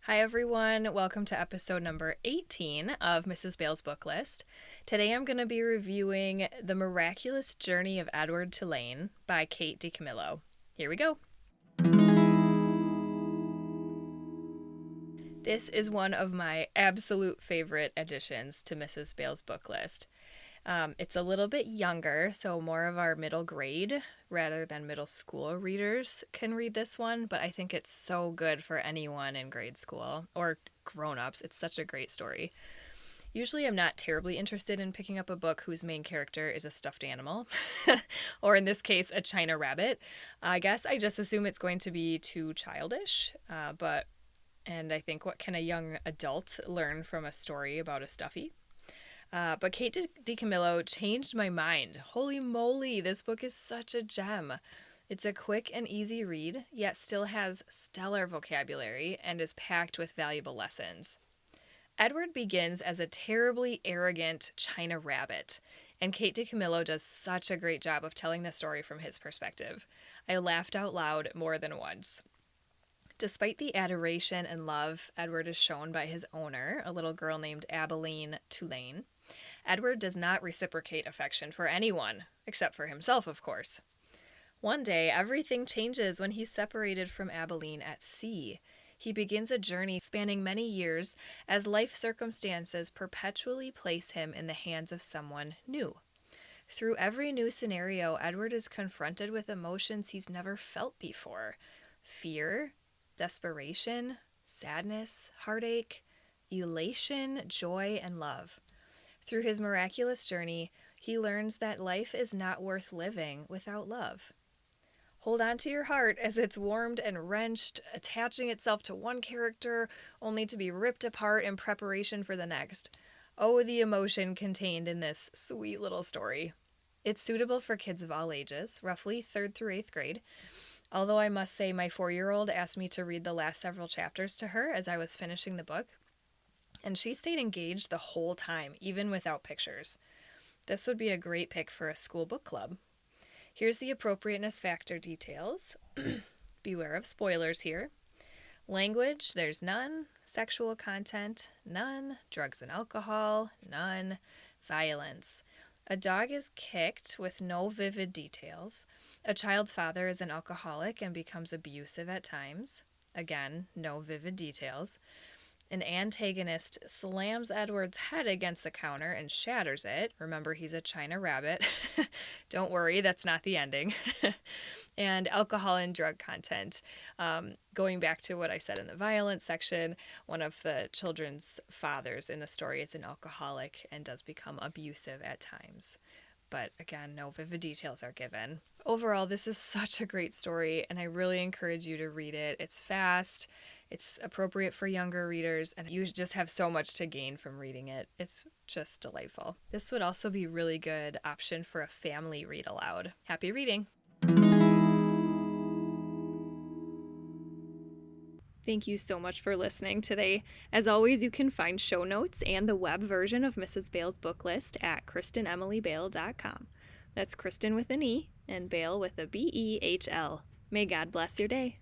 Hi everyone, welcome to episode number 18 of Mrs. Bale's Book List. Today I'm going to be reviewing The Miraculous Journey of Edward Tulane by Kate DiCamillo. Here we go. This is one of my absolute favorite additions to Mrs. Bale's Book List. It's a little bit younger, so more of our middle grade rather than middle school readers can read this one, but I think it's so good for anyone in grade school or grown-ups. It's such a great story. Usually I'm not terribly interested in picking up a book whose main character is a stuffed animal, or in this case, a China rabbit. I guess I just assume it's going to be too childish, and I think, what can a young adult learn from a story about a stuffy? But Kate DiCamillo changed my mind. Holy moly, this book is such a gem. It's a quick and easy read, yet still has stellar vocabulary and is packed with valuable lessons. Edward begins as a terribly arrogant China rabbit, and Kate DiCamillo does such a great job of telling the story from his perspective. I laughed out loud more than once. Despite the adoration and love Edward is shown by his owner, a little girl named Abilene Tulane, Edward does not reciprocate affection for anyone, except for himself, of course. One day, everything changes when he's separated from Abilene at sea. He begins a journey spanning many years as life circumstances perpetually place him in the hands of someone new. Through every new scenario, Edward is confronted with emotions he's never felt before: fear, desperation, sadness, heartache, elation, joy, and love. Through his miraculous journey, he learns that life is not worth living without love. Hold on to your heart as it's warmed and wrenched, attaching itself to one character only to be ripped apart in preparation for the next. Oh, the emotion contained in this sweet little story. It's suitable for kids of all ages, roughly 3rd through 8th grade. Although I must say my 4-year-old asked me to read the last several chapters to her as I was finishing the book, and she stayed engaged the whole time, even without pictures. This would be a great pick for a school book club. Here's the appropriateness factor details. Beware of spoilers here. Language, there's none. Sexual content, none. Drugs and alcohol, none. Violence. A dog is kicked with no vivid details. A child's father is an alcoholic and becomes abusive at times. Again, no vivid details. An antagonist slams Edward's head against the counter and shatters it. Remember, he's a China rabbit. Don't worry, that's not the ending. And alcohol and drug content. Going back to what I said in the violence section, one of the children's fathers in the story is an alcoholic and does become abusive at times. But again, no vivid details are given. Overall, this is such a great story, and I really encourage you to read it. It's fast, it's appropriate for younger readers, and you just have so much to gain from reading it. It's just delightful. This would also be a really good option for a family read aloud. Happy reading! Thank you so much for listening today. As always, you can find show notes and the web version of Mrs. Bale's book list at KristenEmilyBale.com. That's Kristen with an E and Bale with a B-E-H-L. May God bless your day.